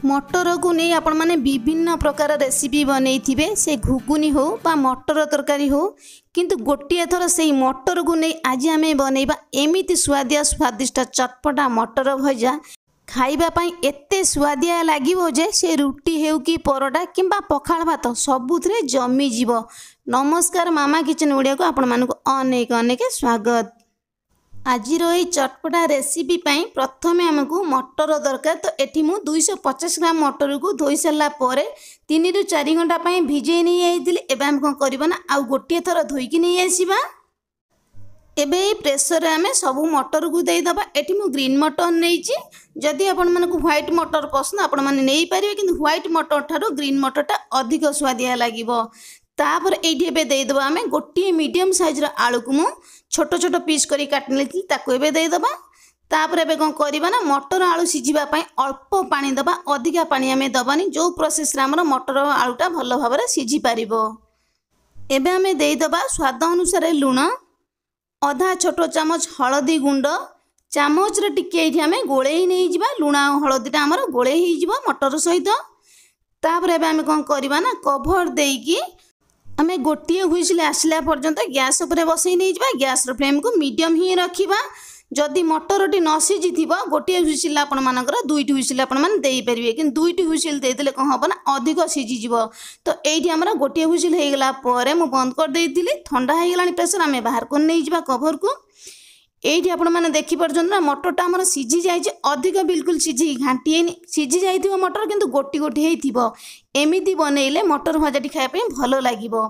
मटर को नहीं आपण मैंने विभिन्न प्रकार रेसिपी बनई से घुगुनी हो बा मटर तरकारी हो किंतु गोटे थर से मटर को नहीं आज आम बनइबा एमिति स्वादिया स्वादिष्ट चटपटा मटर भजा खाइबापी एते स्वादिया लगे जे से रुटी हेउ कि परोटा किंबा पखाल भात सबुथिरे जमी जीव। नमस्कार मामा किचन ओडिया को आपण मानक अनेक अनेक स्वागत। आज ये चटपटा रेसिपी पाई प्रथम आमको मटर दरकार। तो एठी मु 250 ग्राम मटर को धोई सारा 3 ରୁ 4 घंटा भिजे नहीं आई। एबे हम कौन करबा ना आउ गोटे थर धोईकी नहीं आसीबा। एबे प्रेसर आमे सब मटर को दे दबा। एठी मु ग्रीन मटर नहींची। जदि आपण मानक व्हाइट मटर पसंद आपण माने नहीं पारिबे किंतु व्हाइट मटर ठारो ग्रीन मटरटा अधिक स्वादिया लागिबो। तापर एठी एबे दे दबा आमे गोटे मीडियम साइज रो आलू को मु छोट छोट पीस करी काटि लेथि ताको एबे दे दबा। तापर एबे कोन करबा ना मटर आलू सिझिबा पई अल्प पानी दबा, अधिका पानी आमे दबानी जो प्रोसेस रे हमर मटर आलूटा भलो भाबरे सिझी पारिबो। एबे आमे दे दबा स्वाद अनुसार लूण, आधा छोट चामच हळदी गुंड, चामच रे टिके एठी आमे गोळेई नै जिबा। लूण आ हळदीटा हमर गोळेई हि जिवो मटर सहित। तापर एबे आमे कोन करबा ना कवर देकी आमे गोटे हुइसिल आसला पर्यंत गैस उपरे बसई नहीं जिबा। गैस रो फ्लेम को मीडियम ही रखिबा। जदि मटरटी न सिझी थिबो गोटे हुइसिल आपण मानकर 2टी हुइसिल आपण मान देई परिबे कि 2टी हुइसिल दे देले कोन हबो ना अधिक सिझी जिवो। तो एठी हमरा गोटे हुइसिल हे गेला परे मु बंद कर देइतिली। ठंडा हे गेलानी प्रेशर आमे बाहर को नहीं जिबा कवर को। एठी आपण माने देखि परजन ना मटरटा हमर सिझी जाय जे अधिक बिल्कुल सिझी घांटी हेनी। सिझी जाइथिबो मटर किंतु गोटी गोटी हेइथिबो। एमिति बनेइले मटर भजाटी खाय पे भलो लागिबो।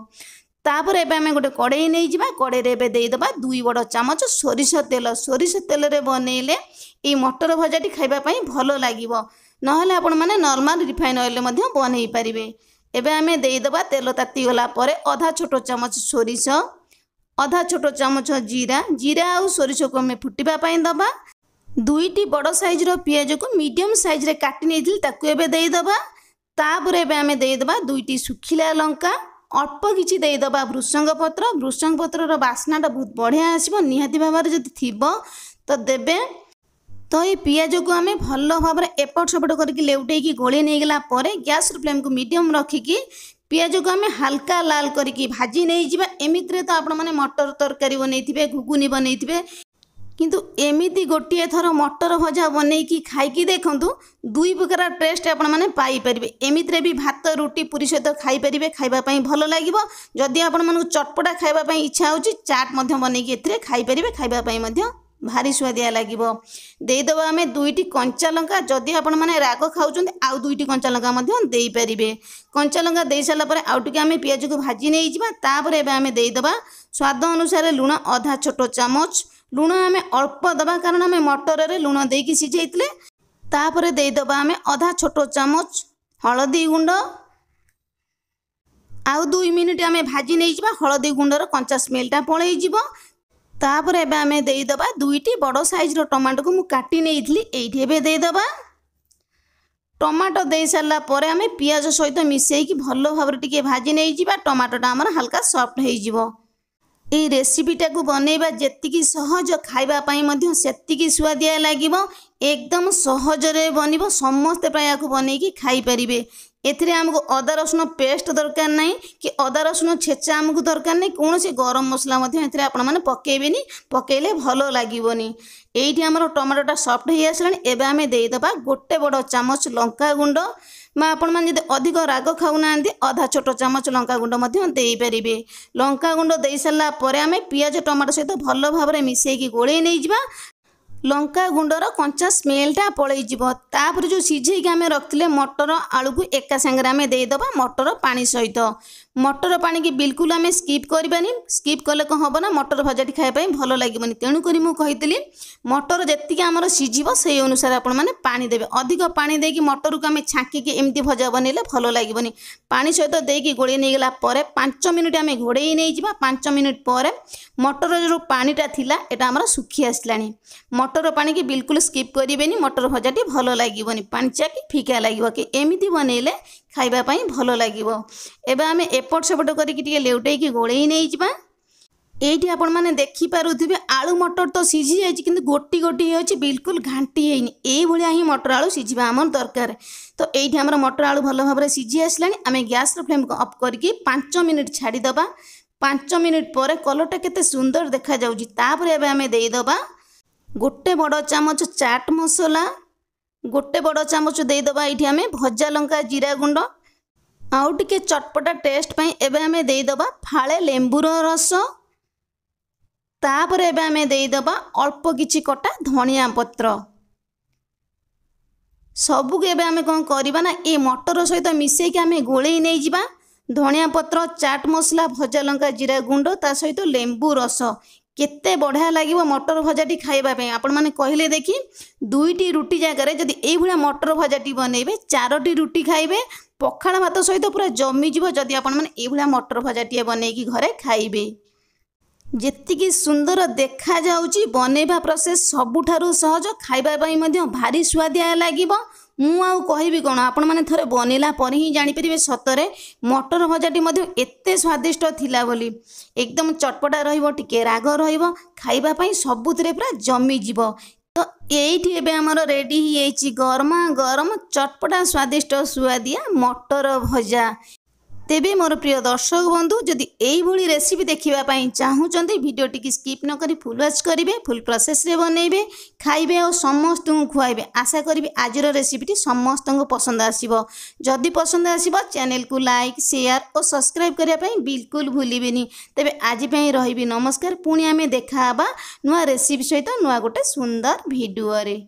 तापर एबे आमे गोटे कड़ाई नहीं जिबा। कड़ाई रे एबे देई दबा 2 बड़ चामच सोरिष तेल। सोरिष तेल रे बनेइले ए मटर भजाटी खाइबा पई भलो लागिबो। नहले आपण माने नॉर्मल रिफाइन ऑयल मध्य बनेइ परिबे। एबे आमे देई दबा तेल ताती गला परे आधा छोट चामच सोरिष, आधा छोट चामच जीरा। जीरा आ सोरिष को आमे फुटिबा पई दबा। 2टी बड़ साइज रो पियाज को मीडियम साइज रे काटि नेइथिल ताकू एबे देई दबा। तापर एबे आमे देई दबा 2टी सुखिला लंका, अल्प किछि देई दबा भृषंग पत्र। भृषंग पत्र रो बास्नाटा बहुत बढ़िया आसीबो। निहाती भाबरे जदि थिबो तो देबे। तो ये पियाज को आमे भलो भाबरे एपट सेपट करके लेउटेकी गोळे नै गेला परे गैस रो फ्लेम को मीडियम रखिकी पियाज को आमे हल्का लाल करके भाजी नहीं जिबा। एमित्रे तो आपण माने मटर तरकारी बनैथिबे, घुगुनी बनैथिबे किंतु एमिति गोटे थर मटर भजा बनैकी खाइकी देखंतु 2 प्रकार टेस्ट आपण माने पाई परिबे। एमित्रे भी भात रुटी पूरी सहित खाई परिबे, खाइबा पई भलो लागिबो। जदि आपण माने चटपटा खाइबा पई इच्छा होची चाट मध्य बनैकी एथिरे खाई परिबे, खाइबा पई मध्य भारी स्वादिया लागिबो। देई दबा आमे 2टी कंचा लंका। जदि आपण माने राग खाउचंदी आउ 2टी कंचा लंका मध्य देई परिबे। कंचा लंका देई साला परे आउ टिके आमे पियाज को भाजी नै जिबा। तापर एबे आमे देई दबा स्वाद अनुसार लूण आधा छोट चामच। लूण आमे अल्प दबा कारण आमे मटर रे लूण देकी सिझाइतले। तापर देई दबा आमे आधा छोट चामच हळदी गुंड। आउ 2 मिनिट आमे भाजी नै जिबा। हळदी गुंडर कंचा स्मेलटा पळेई जिवो। तापर एबे आमे देई दबा 2टी बड़ साइज रो टमाटो को मु काटि नेइथली एठी एबे देई दबा। टमाटो देई सारला परे आमे पियाज सहित मिसेई कि भलो भाबरे टिके भाजी नै जिबा। टमाटोटा हमर हल्का सॉफ्ट हेई जिवो। ए रेसिपीटा को बनेबा जेतिकी सहज खाइबा पई मध्य सेतिकी स्वादिया लागिबो। एकदम सहज रे बनिबो। समस्त प्राय को बनेकी खाई परिबे। एथिरे हमको अदा रसुन पेस्ट दरकार नहीं कि अदा रसुन छेचा हमको दरकार नहीं। कौन से गरम मसला मध्य एथिरे आपण माने पकेबेनी, पकेले भलो लागिबोनी। एठी हमर टमाटोटा सॉफ्ट हेई आसलानी। एबे आमे देई दबा गोटे बड़ चामच लंका गुंड। मा आपण माने जदि अधिक राग खाउनांदी आधा छोट चामच लंका गुंड मध्य देई परिबे। लंका गुंड देई सारला परे आमे पियाज टमाटो सहित भलो भाबरे मिसेकी गोळेई नै जिबा। लंका गुंडर कंचा स्मेलटा पळेई जिवो। तापर जो सिझेकी आमे रखथिले मटर आलू को एका संगे आमे देई दबा मटर पानी सहित। मटर पानी की बिल्कुल आमे स्किप करबानी। स्किप कले कोन हबो ना मटर भजाटी खाय पई भलो लागिबोनी। तेणु करी मु कहितली मटर जेतिकी हमर सिझिबो सेही अनुसार आपण माने पानी देबे। अधिक पानी देकी मटर को आमे छांकी के एमती भजा बनेले भलो लागिबोनी। पानी सहित देकी गोळी नै गेला परे 5 मिनिट आमे घोड़ेई नै जिबा। 5 मिनिट परे मटर जो पानीटा थिला एटा हमर सुखी आसलानी। मटर पानी की बिल्कुल स्किप करिबेनी। मटर भजाटी भलो लागिबोनी। पांचा की फीका लागिबो कि एमिति बनेले खाइबा पई भलो लागिबो। एबे आमे एपट सेपट करिकि टिके लेउटेकी गोळेई नै जिबा। এইଠି आपण माने देखि पारुथिबे आलू मटर तो सिझी जाइछि किंतु गोटी गोटी होछि बिल्कुल घांटी हेइनि एई भलिया ही मटर आलू सिझिबा हमर दरकार। तो एइठी हमर मटर आलू भल भाबरे सिझी आसलानी आमे गैस रो फ्लेम को ऑफ करके 5 मिनिट छाडी दबा। 5 मिनिट पर कलरटा केते सुंदर देखा जाउछि। तापर एबे आमे देई दबा गोटे बड़ चामच चाट मसला, गोटे बड़ चामच देई दबा एइठी आमे भजा लंका जीरा गुंड आउ टिके चटपटा टेस्ट पई एबे आमे देई दबा फाळे लेंबुर रस। तापर एबे आमे देई दबा अल्प किछि कटा धनिया पत्र। सबु के एबे आमे कोन करबा ना ए मटर सहित मिसै के आमे गोळेई नै जिबा धनिया पत्र, चाट मसला, भजा लंका जीरा गुंड ता सहित लेंबू रस। केते बढ़िया लागिवो मटर भजाटी खाइबा पे। आपण माने कहिले देखि 2टी रुटी जगह रे जदी एई भलिया मटर भजाटी बनेबे 4टी रुटी खाइबे पखाळ भात सहित पूरा जमी जिवो जदी आपण माने एई भलिया मटर भजाटी बनै की घरे खाइबे। जेतिकी सुंदर देखा जाउची बनेबा प्रोसेस सबुठारु सहज खाइबा पई मध्य भारी स्वादिया लागिबो। मु आउ कहिबी कोन आपण माने थरे बनेला पर ही जानि परिबे सतरे मटर भजाटी मध्य एते स्वादिष्ट थिला बोली। एकदम चटपटा रहिबो टिके राग रहिबो खाइबा पई सबुतरे पूरा जमी जिवो। तो एइठी एबे हमर रेडी ही एछि गरमा गरम चटपटा स्वादिष्ट सुआदिया मटर भजा। तेबे मोर प्रिय दर्शक बंधु जदि एई भली रेसिपी देखिबा पई चाहुचंती वीडियोटी की स्किप न करी फुल वॉच करिवे, फुल प्रोसेस रे बनेइबे, खाइबे और समस्त खुआइबे। आशा करी आजिर रेसिपीटी समस्त पसंद आसीबो। जदि पसंद आसीबो चैनल को लाइक शेयर और सब्सक्राइब करिया पई बिल्कुल भूलिबेनी। तेबे आज पई रहिबी नमस्कार। पुणी आमे देखा हबा नुआ रेसिपी सहित नुआ गोटे सुंदर वीडियो रे।